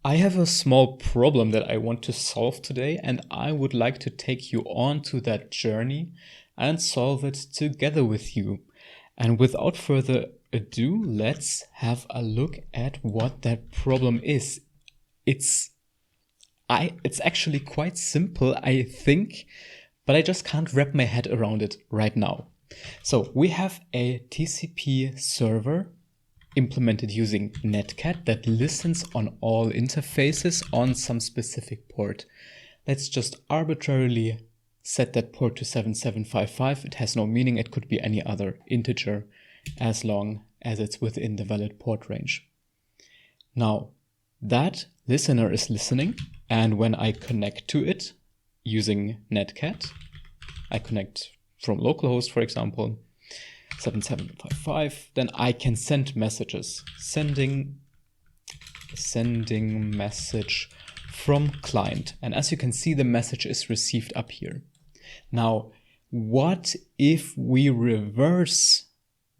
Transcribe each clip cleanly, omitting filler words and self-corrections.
I have a small problem that I want to solve today, and I would like to take you on to that journey and solve it together with you. And without further ado, let's have a look at what that problem is. It's actually quite simple, I think, but I just can't wrap my head around it right now. So we have a TCP server implemented using netcat that listens on all interfaces on some specific port. Let's just arbitrarily set that port to 7755. It has no meaning. It could be any other integer as long as it's within the valid port range. Now, that listener is listening, and when I connect to it using netcat, I connect from localhost, for example, 7755, then I can send messages. Sending message from client. And as you can see, the message is received up here. Now, what if we reverse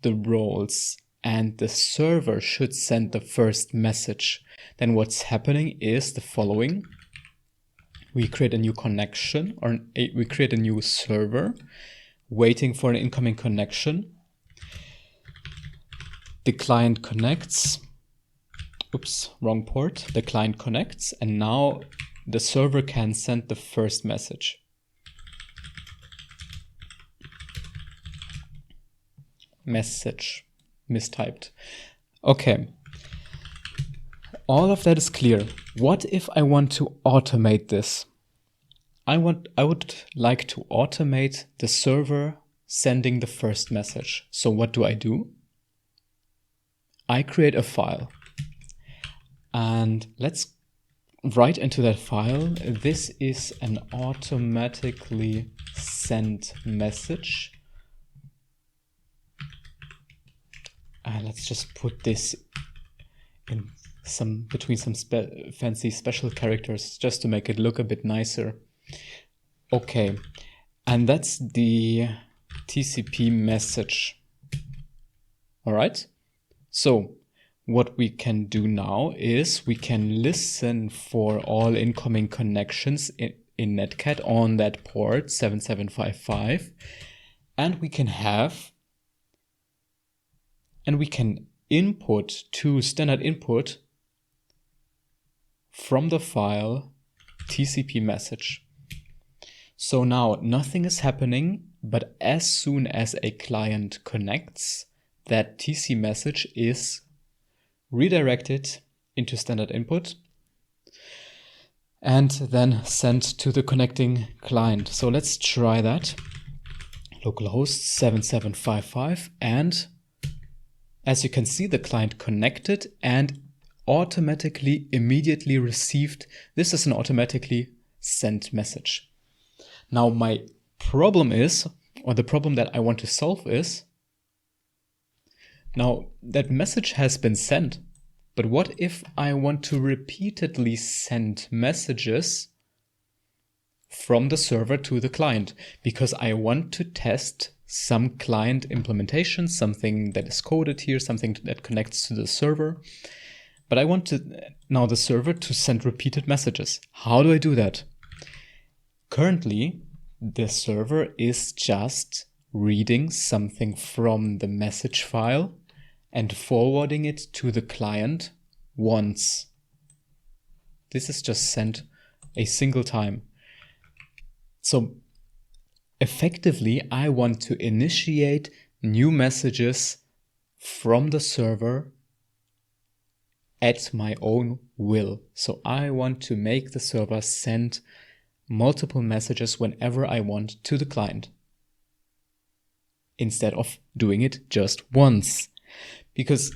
the roles and the server should send the first message? Then what's happening is the following. We create a new connection, or we create a new server waiting for an incoming connection. The client connects. Oops, wrong port. The client connects, and now the server can send the first message. Message mistyped. Okay. All of that is clear. What if I want to automate this? I would like to automate the server sending the first message. So what do? I create a file, and let's write into that file. This is an automatically sent message. Let's just put this in between some fancy special characters just to make it look a bit nicer. Okay, and that's the TCP message. All right. So what we can do now is we can listen for all incoming connections in netcat on that port 7755, and we can input to standard input from the file TCP message. So now nothing is happening, but as soon as a client connects, that TC message is redirected into standard input and then sent to the connecting client. So let's try that. Localhost 7755, and as you can see, the client connected and automatically immediately received. This is an automatically sent message. Now my problem is, or the problem that I want to solve is, now that message has been sent, but what if I want to repeatedly send messages from the server to the client? Because I want to test some client implementation, something that is coded here, something that connects to the server. But I want now the server to send repeated messages. How do I do that? Currently, the server is just reading something from the message file and forwarding it to the client once. This is just sent a single time. So effectively, I want to initiate new messages from the server at my own will. So I want to make the server send multiple messages whenever I want to the client, instead of doing it just once. Because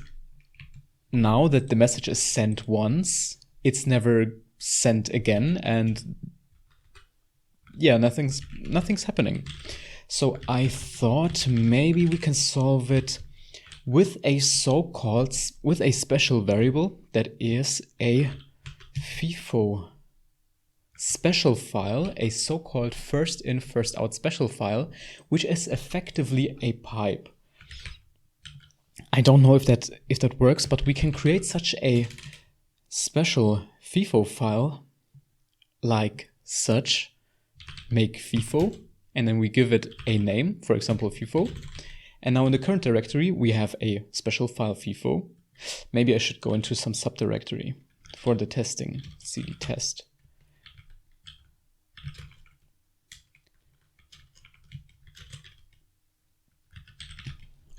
now that the message is sent once, it's never sent again, and yeah, nothing's happening. So I thought maybe we can solve it with a special variable that is a FIFO special file, a so-called first in, first out special file, which is effectively a pipe. I don't know if that works, but we can create such a special FIFO file like such, make FIFO, and then we give it a name, for example, FIFO. And now in the current directory, we have a special file FIFO. Maybe I should go into some subdirectory for the testing, cd test.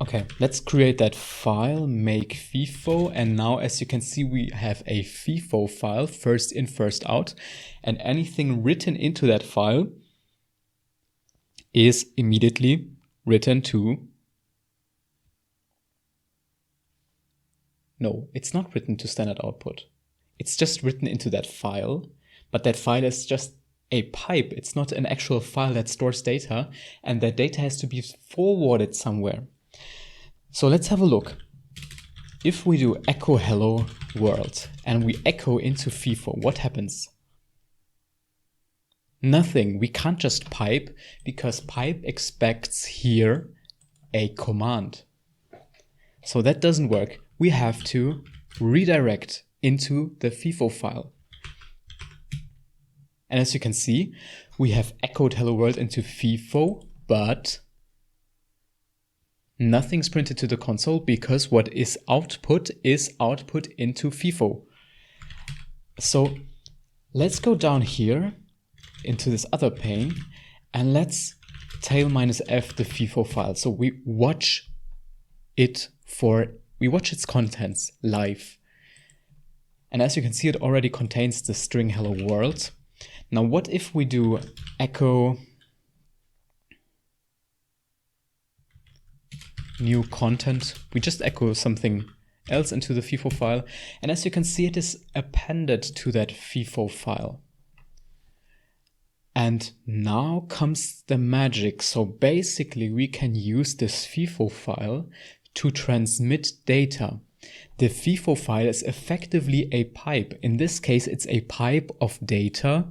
Okay, let's create that file, make FIFO, and now as you can see, we have a FIFO file, first in, first out, and anything written into that file is immediately written to... No, it's not written to standard output. It's just written into that file, but that file is just a pipe. It's not an actual file that stores data, and that data has to be forwarded somewhere. So let's have a look. If we do echo hello world and we echo into FIFO, what happens? Nothing. We can't just pipe because pipe expects here a command. So that doesn't work. We have to redirect into the FIFO file. And as you can see, we have echoed hello world into FIFO, but nothing's printed to the console because what is output into FIFO. So let's go down here into this other pane and let's tail -f the FIFO file. So we watch its contents live. And as you can see, it already contains the string hello world. Now, what if we do echo new content? We just echo something else into the FIFO file. And as you can see, it is appended to that FIFO file. And now comes the magic. So basically, we can use this FIFO file to transmit data. The FIFO file is effectively a pipe. In this case, it's a pipe of data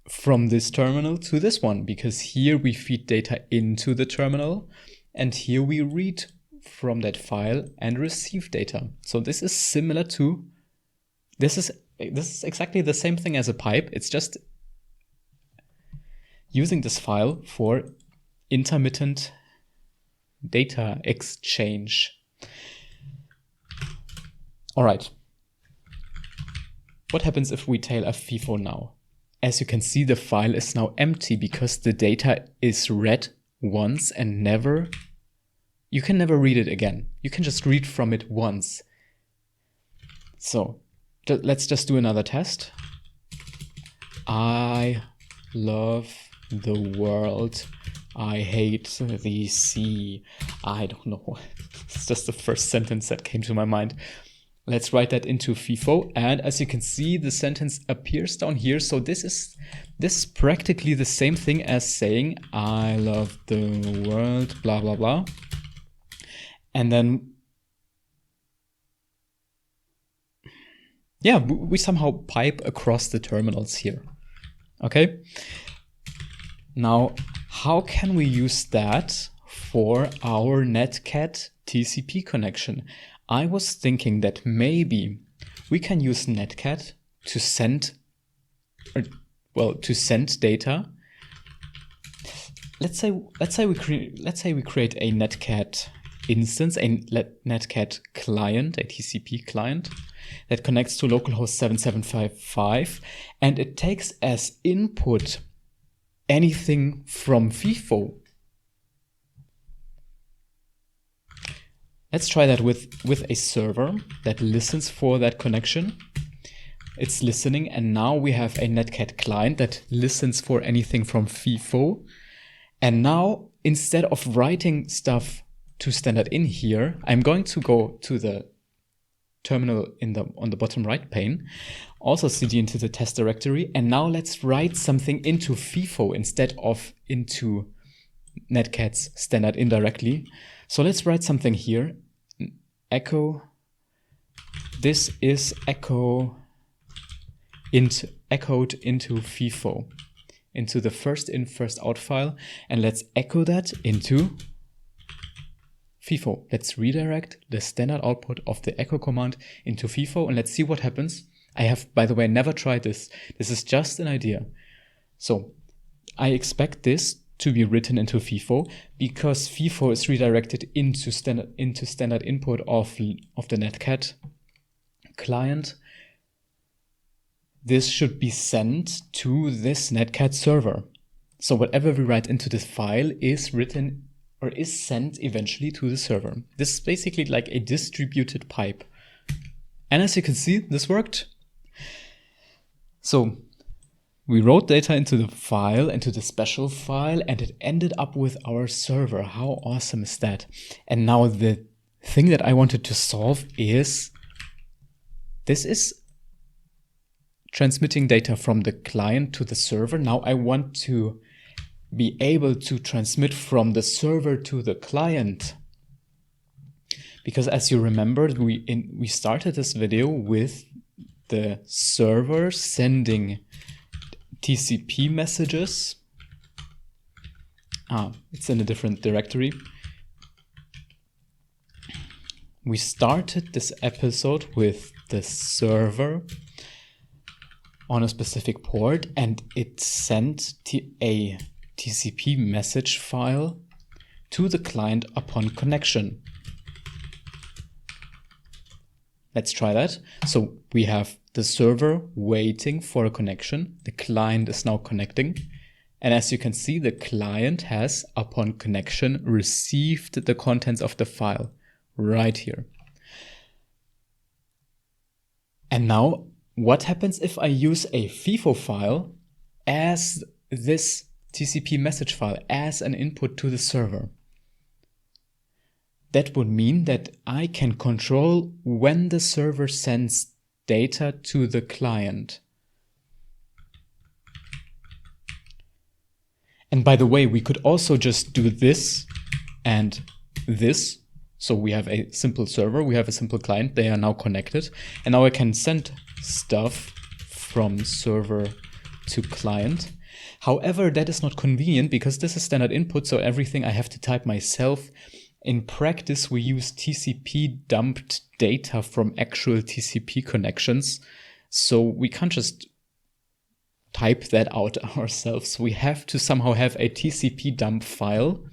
from this terminal to this one, because here we feed data into the terminal, and here we read from that file and receive data. So this is similar to, this is exactly the same thing as a pipe. It's just using this file for intermittent data exchange. All right. What happens if we tail a FIFO now? As you can see, the file is now empty because the data is read once and you can never read it again. You can just read from it once. So let's just do another test. I love the world. I hate the sea. I don't know. It's just the first sentence that came to my mind. Let's write that into FIFO. And as you can see, the sentence appears down here. So this is practically the same thing as saying, I love the world, blah, blah, blah. And then, yeah, we somehow pipe across the terminals here. Okay. Now, how can we use that for our netcat TCP connection? I was thinking that maybe we can use netcat to send, data. Let's say we create a netcat instance, a netcat client, a TCP client that connects to localhost 7755, and it takes as input anything from FIFO. Let's try that with a server that listens for that connection. It's listening, and now we have a netcat client that listens for anything from FIFO. And now, instead of writing stuff to standard in here, I'm going to go to the terminal on the bottom right pane, also cd into the test directory, and now let's write something into FIFO instead of into netcat's standard indirectly. So let's write something here. Echo. This is echoed into FIFO, into the first in, first out file, and let's echo that into FIFO. Let's redirect the standard output of the echo command into FIFO, and let's see what happens. I have, by the way, never tried this. This is just an idea. So I expect this to be written into FIFO because FIFO is redirected into standard input of the netcat client. This should be sent to this netcat server. So whatever we write into this file is written or is sent eventually to the server. This is basically like a distributed pipe. And as you can see, this worked. So we wrote data into the file, into the special file, and it ended up with our server. How awesome is that? And now the thing that I wanted to solve is, this is transmitting data from the client to the server. Now I want to be able to transmit from the server to the client. Because as you remembered, we started this video with the server sending TCP messages. It's in a different directory. We started this episode with the server on a specific port, and it sent a TCP message file to the client upon connection. Let's try that. So we have the server waiting for a connection. The client is now connecting. And as you can see, the client has, upon connection, received the contents of the file right here. And now, what happens if I use a FIFO file as this TCP message file, as an input to the server? That would mean that I can control when the server sends data to the client. And by the way, we could also just do this and this. So we have a simple server, we have a simple client, they are now connected. And now I can send stuff from server to client. However, that is not convenient because this is standard input, so everything I have to type myself. In practice, we use TCP dumped data from actual TCP connections, so we can't just type that out ourselves. We have to somehow have a TCP dump file.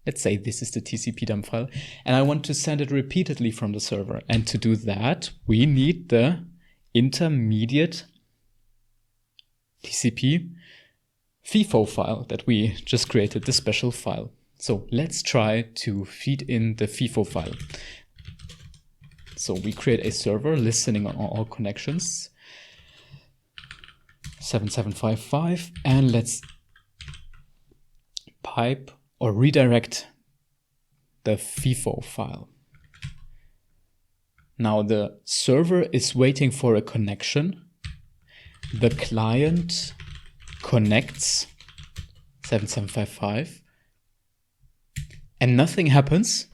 Let's say this is the TCP dump file, and I want to send it repeatedly from the server. And to do that, we need the intermediate TCP FIFO file that we just created, the special file. So let's try to feed in the FIFO file. So we create a server listening on all connections, 7755, and let's pipe or redirect the FIFO file. Now the server is waiting for a connection. The client connects 7755. And nothing happens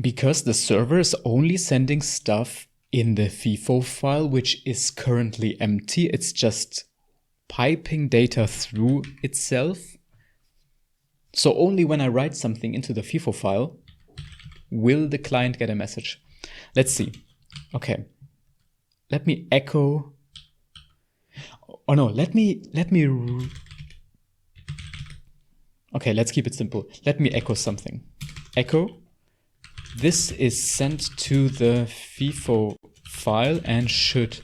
because the server is only sending stuff in the FIFO file, which is currently empty. It's just piping data through itself. So only when I write something into the FIFO file will the client get a message. Let's see. Okay. Let me echo. Oh no, okay, let's keep it simple. Let me echo something. Echo. This is sent to the FIFO file and should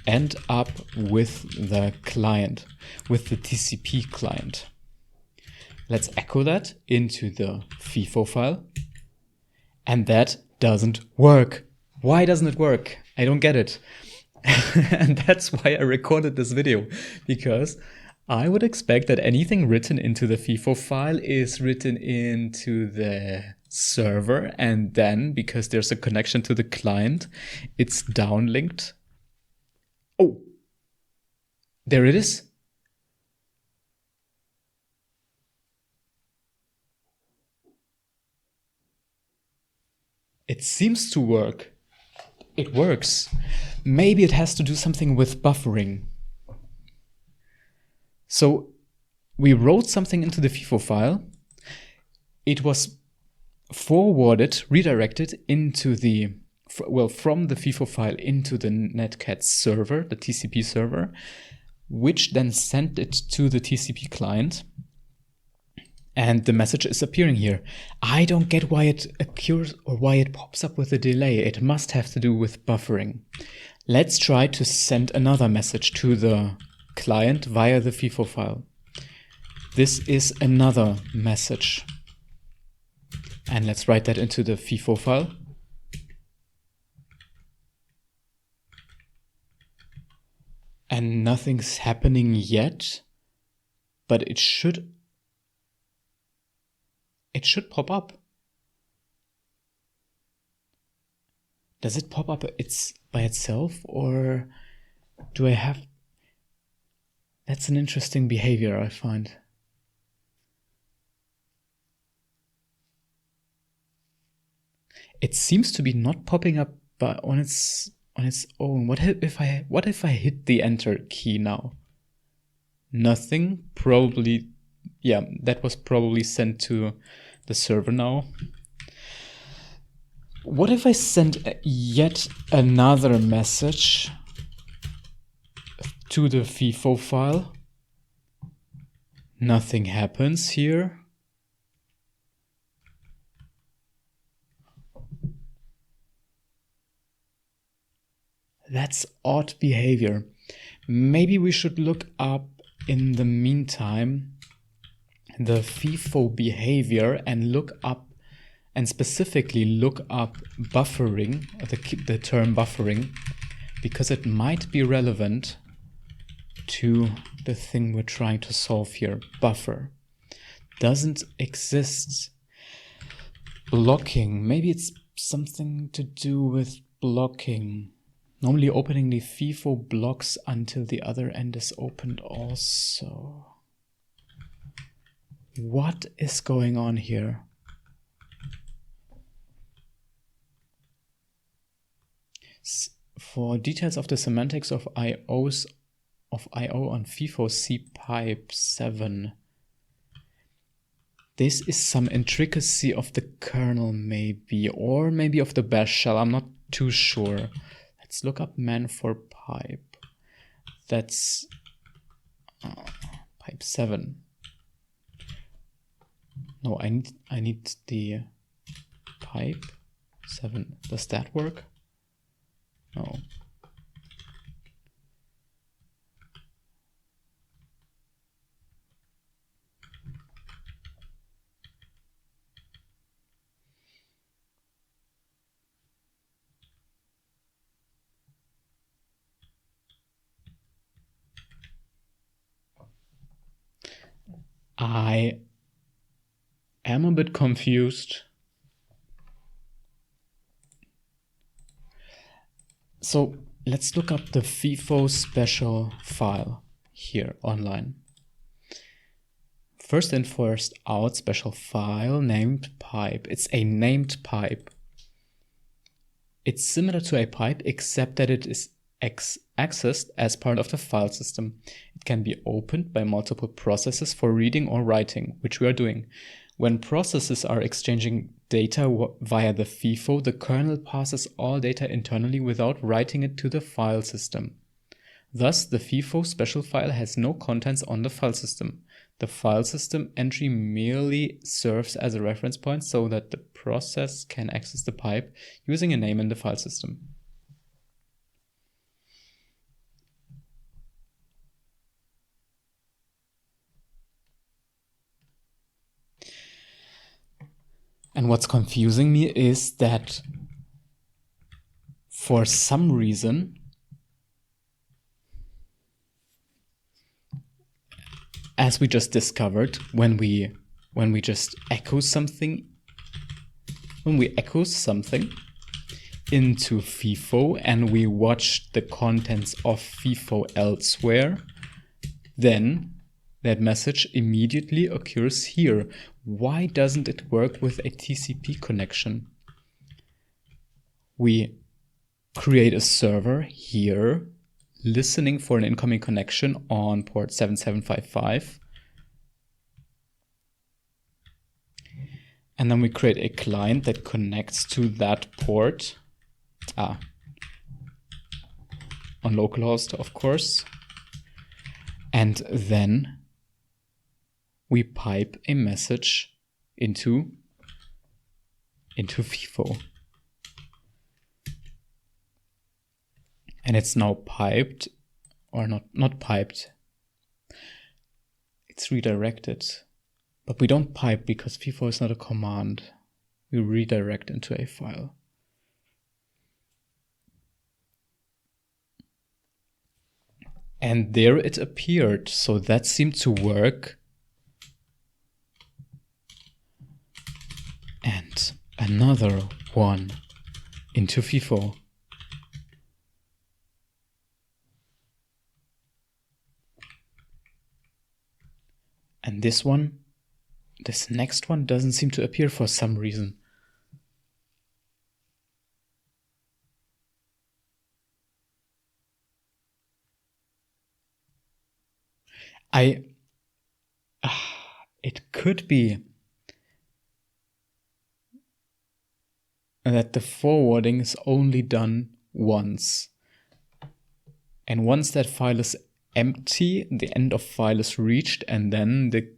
end up with the client, with the TCP client. Let's echo that into the FIFO file. And that doesn't work. Why doesn't it work? I don't get it. And that's why I recorded this video, because I would expect that anything written into the FIFO file is written into the server, and then because there's a connection to the client, it's downlinked. Oh, there it is. It seems to work. It works. Maybe it has to do something with buffering. So we wrote something into the FIFO file. It was forwarded, redirected into the from the FIFO file into the netcat server, the TCP server, which then sent it to the TCP client. And the message is appearing here. I don't get why it occurs or why it pops up with a delay. It must have to do with buffering. Let's try to send another message to the client via the FIFO file. This is another message. And let's write that into the FIFO file. And nothing's happening yet, but it should pop up. Does it pop up by itself, or do I have... That's an interesting behavior, I find. It seems to be not popping up on its own. What if I hit the enter key now? Nothing. Probably, yeah, that was probably sent to the server now. What if I send yet another message to the FIFO file? Nothing happens here. That's odd behavior. Maybe we should look up in the meantime the FIFO behavior and look up, and specifically look up buffering, the term buffering, because it might be relevant to the thing we're trying to solve here. Buffer doesn't exist. Blocking, maybe it's something to do with blocking. Normally opening the FIFO blocks until the other end is opened also. What is going on here? For details of the semantics of I/O on FIFO, see pipe 7. This is some intricacy of the kernel maybe, or maybe of the bash shell, I'm not too sure. Let's look up man for pipe. That's pipe 7. No, I need the pipe 7. Does that work? No. I am a bit confused. So let's look up the FIFO special file here online. First in, first out special file named pipe. It's a named pipe. It's similar to a pipe except that it is accessed as part of the file system. It can be opened by multiple processes for reading or writing, which we are doing. When processes are exchanging data via the FIFO, the kernel passes all data internally without writing it to the file system. Thus, the FIFO special file has no contents on the file system. The file system entry merely serves as a reference point so that the process can access the pipe using a name in the file system. And what's confusing me is that for some reason, as we just discovered, when we just echo something, into FIFO and we watch the contents of FIFO elsewhere, then that message immediately occurs here. Why doesn't it work with a TCP connection? We create a server here, listening for an incoming connection on port 7755. And then we create a client that connects to that port. on localhost, of course. And then we pipe a message into FIFO. And it's now piped, or not piped. It's redirected. But we don't pipe because FIFO is not a command. We redirect into a file. And there it appeared. So that seemed to work. And another one into FIFO. And this next one doesn't seem to appear for some reason. It could be that the forwarding is only done once. And once that file is empty, the end of file is reached, and then the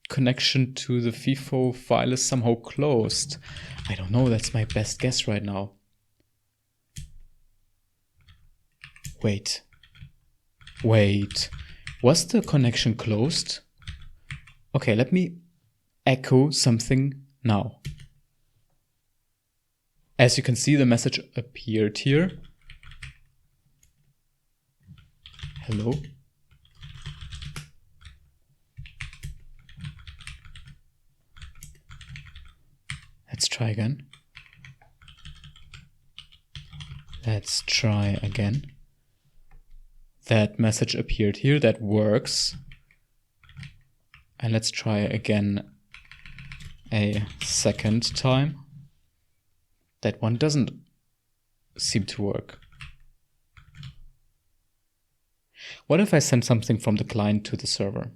connection to the FIFO file is somehow closed. I don't know, that's my best guess right now. Wait. Was the connection closed? Okay, let me echo something now. As you can see, the message appeared here. Hello. Let's try again. That message appeared here. That works. And let's try again a second time. That one doesn't seem to work. What if I send something from the client to the server?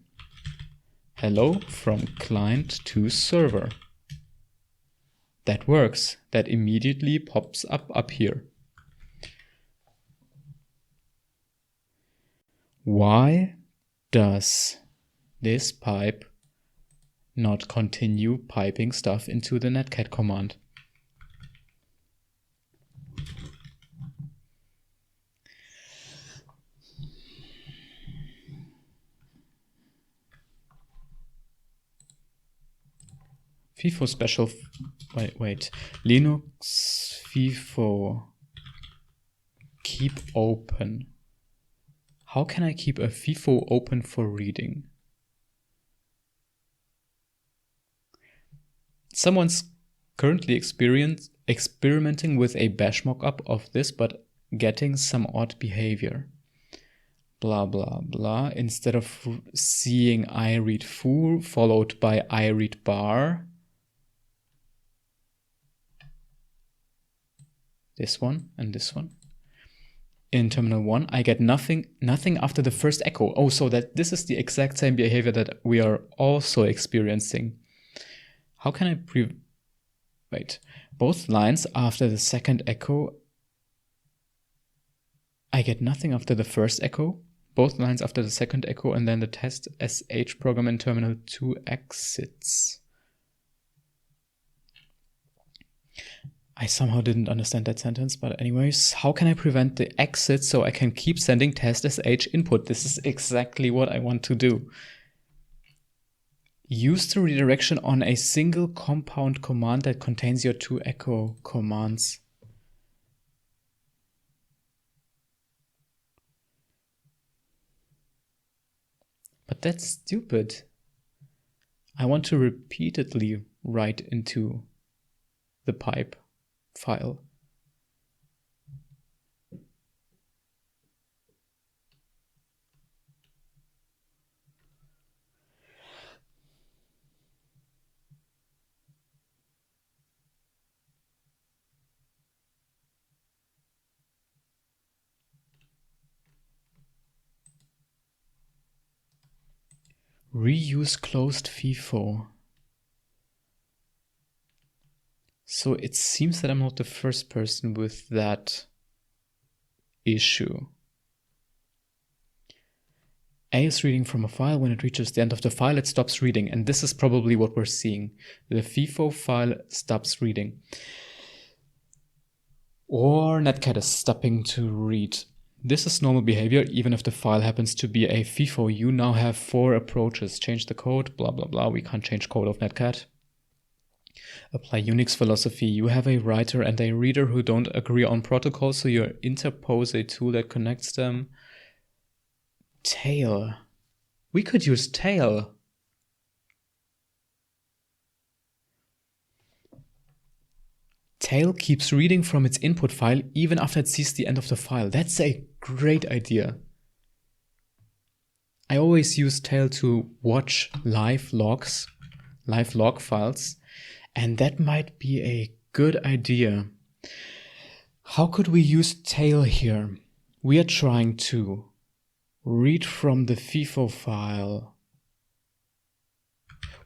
Hello from client to server. That works. That immediately pops up here. Why does this pipe not continue piping stuff into the netcat command? FIFO special, wait, Linux FIFO, keep open. How can I keep a FIFO open for reading? Someone's currently experimenting with a bash mockup of this, but getting some odd behavior. Blah, blah, blah. Instead of seeing I read foo followed by I read bar, this one and this one. In terminal 1, I get nothing after the first echo. Oh, so that this is the exact same behavior that we are also experiencing. How can I wait, both lines after the second echo, I get nothing after the first echo, both lines after the second echo, and then the test sh program in terminal 2 exits. I somehow didn't understand that sentence, but anyways, how can I prevent the exit so I can keep sending test sh input? This is exactly what I want to do. Use the redirection on a single compound command that contains your 2 echo commands. But that's stupid. I want to repeatedly write into the pipe file. Reuse closed FIFO. So it seems that I'm not the first person with that issue. A is reading from a file. When it reaches the end of the file, it stops reading. And this is probably what we're seeing. The FIFO file stops reading. Or netcat is stopping to read. This is normal behavior, even if the file happens to be a FIFO. You now have 4 approaches. Change the code, blah, blah, blah. We can't change code of netcat. Apply Unix philosophy. You have a writer and a reader who don't agree on protocol, so you interpose a tool that connects them. Tail. We could use tail. Tail keeps reading from its input file even after it sees the end of the file. That's a great idea. I always use tail to watch live log files, and that might be a good idea. How could we use tail here? We are trying to read from the FIFO file.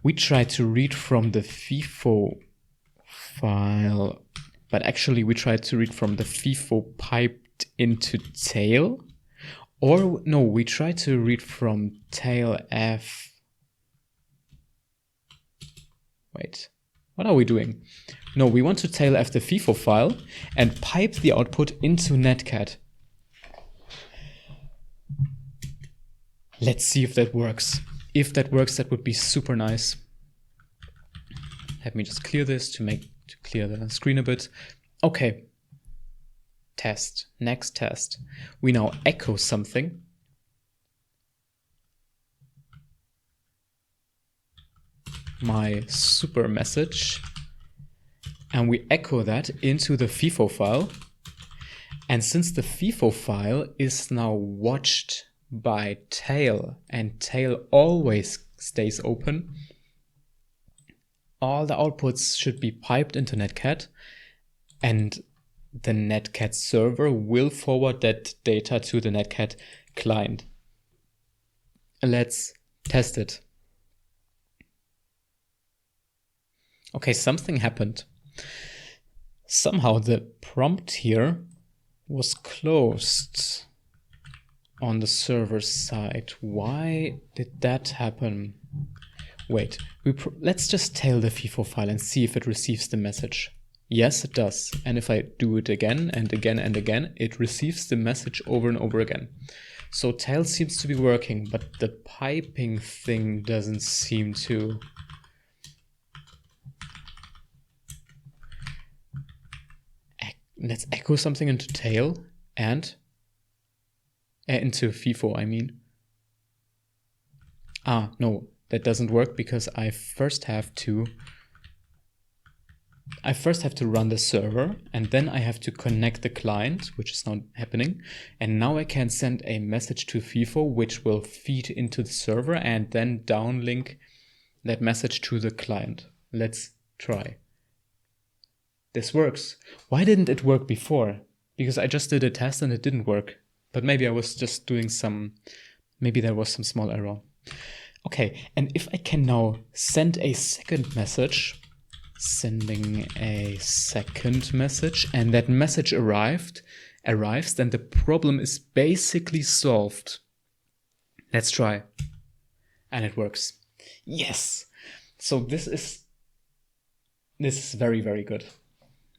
We try to read from the FIFO file, but actually we try to read from the FIFO piped into tail. Or no, we try to read from tail F. Wait, what are we doing? No, we want to tail F the FIFO file and pipe the output into netcat. Let's see if that works. If that works, that would be super nice. Let me just clear this to clear the screen a bit. Okay. Test. Next test. We now echo something. My super message. And we echo that into the FIFO file. And since the FIFO file is now watched by tail, and tail always stays open, all the outputs should be piped into netcat, and the netcat server will forward that data to the netcat client. Let's test it. Okay, something happened. Somehow the prompt here was closed on the server side. Why did that happen? Wait, let's just tail the FIFO file and see if it receives the message. Yes, it does. And if I do it again and again and again, it receives the message over and over again. So tail seems to be working, but the piping thing doesn't seem to. Let's echo something into tail and into FIFO, I mean. No, that doesn't work because I first have to run the server, and then I have to connect the client, which is now happening. And now I can send a message to FIFO, which will feed into the server and then downlink that message to the client. Let's try. This works. Why didn't it work before? Because I just did a test and it didn't work. But maybe I was just doing maybe there was some small error. Okay, and if I can now send a second message, sending a second message, and that message arrives, then the problem is basically solved. Let's try. And it works. Yes! So this is very, very good.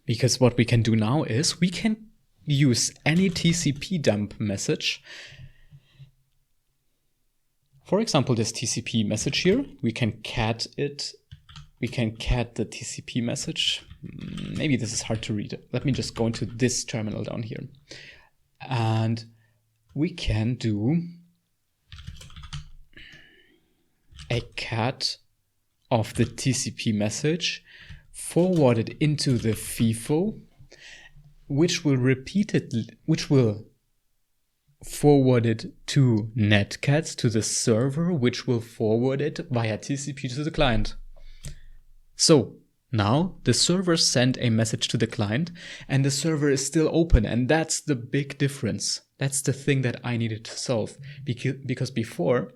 Because what we can do now is we can use any TCP dump message. For example, this TCP message here, we can cat it. We can cat the TCP message. Maybe this is hard to read. Let me just go into this terminal down here. And we can do a cat of the TCP message, forward it into the FIFO, which will forward it to netcat, to the server, which will forward it via TCP to the client. So now the server sent a message to the client and the server is still open, and that's the big difference. That's the thing that I needed to solve, because before,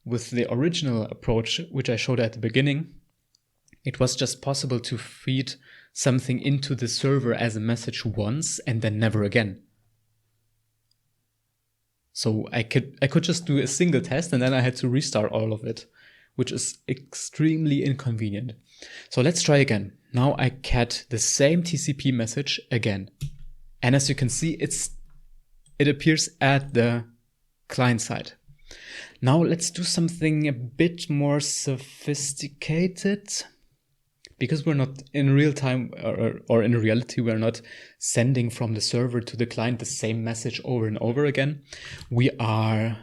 with the original approach, which I showed at the beginning, it was just possible to feed something into the server as a message once and then never again. So I could just do a single test and then I had to restart all of it, which is extremely inconvenient. So let's try again. Now I cat the same TCP message again. And as you can see, it appears at the client side. Now let's do something a bit more sophisticated, because we're not in real time or in reality, we're not sending from the server to the client the same message over and over again. We are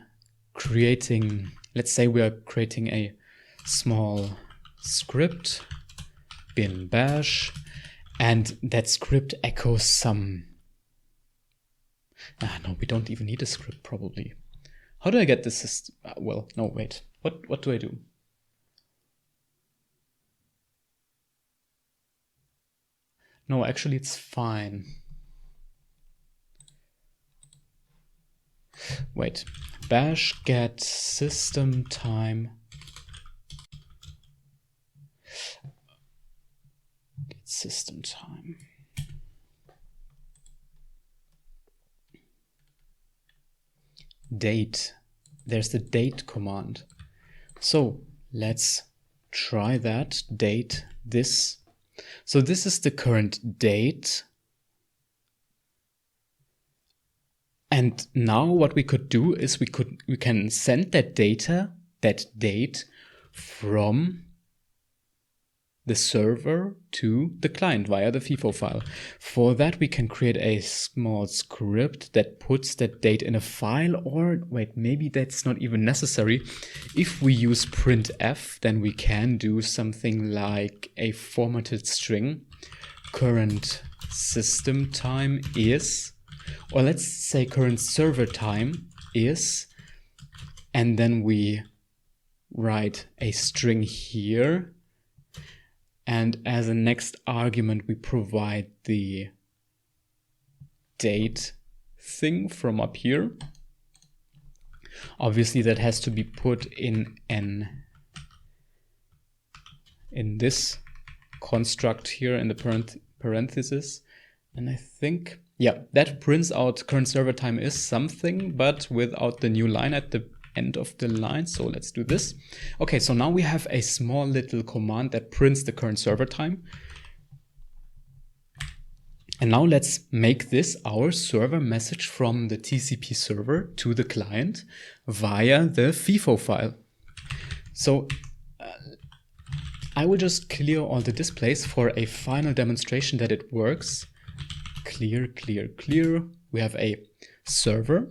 creating, let's say we are creating a small script, bin bash, and that script echoes some, no, we don't even need a script probably. How do I get this system? Well, no, wait. What do I do? No, actually, it's fine. Wait. Bash get system time. Get system time. Date. There's the date command. So let's try that. Date this. So this is the current date. And now what we could do is we can send that date from the server to the client via the FIFO file. For that, we can create a small script that puts that date in a file, or wait, maybe that's not even necessary. If we use printf, then we can do something like a formatted string, current system time is, or let's say current server time is, and then we write a string here. And as a next argument, we provide the date thing from up here. Obviously, that has to be put in this construct here in the parenthesis. And I think, yeah, that prints out current server time is something, but without the new line at the end of the line. So let's do this. Okay, so now we have a small little command that prints the current server time. And now let's make this our server message from the TCP server to the client via the FIFO file. So I will just clear all the displays for a final demonstration that it works. Clear, clear, clear. We have a server.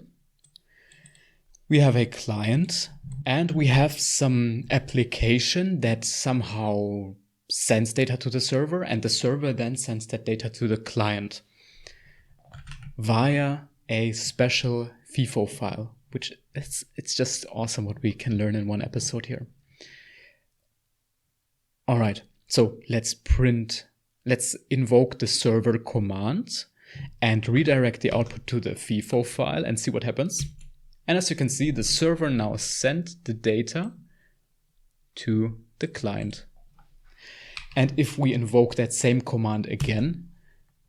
We have a client, and we have some application that somehow sends data to the server, and the server then sends that data to the client via a special FIFO file, which it's just awesome what we can learn in one episode here. All right, so let's invoke the server command and redirect the output to the FIFO file and see what happens. And as you can see, the server now sent the data to the client. And if we invoke that same command again,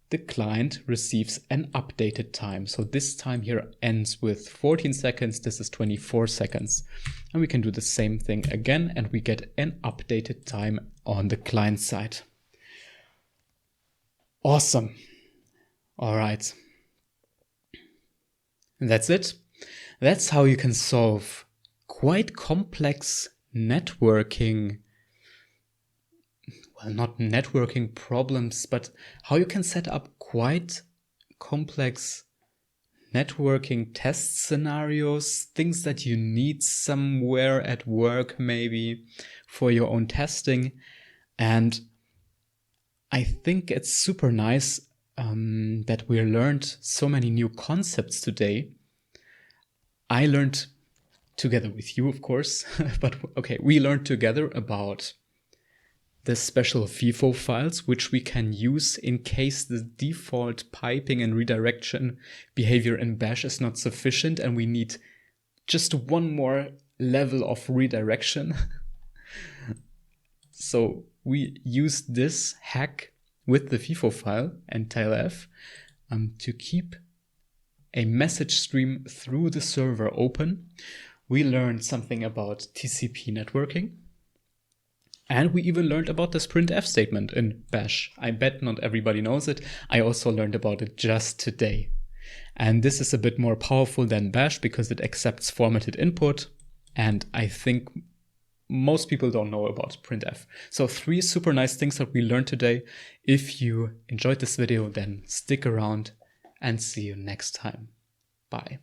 the client receives an updated time. So this time here ends with 14 seconds. This is 24 seconds. And we can do the same thing again, and we get an updated time on the client side. Awesome. All right. And that's it. That's how you can solve quite complex networking, well, not networking problems, but how you can set up quite complex networking test scenarios, things that you need somewhere at work maybe for your own testing. And I think it's super nice that we learned so many new concepts today. I learned together with you, of course, but okay, we learned together about the special FIFO files, which we can use in case the default piping and redirection behavior in Bash is not sufficient and we need just one more level of redirection. So we used this hack with the FIFO file and TLF to keep a message stream through the server open. We learned something about TCP networking. And we even learned about this printf statement in Bash. I bet not everybody knows it. I also learned about it just today. And this is a bit more powerful than Bash because it accepts formatted input. And I think most people don't know about printf. So 3 super nice things that we learned today. If you enjoyed this video, then stick around and see you next time. Bye.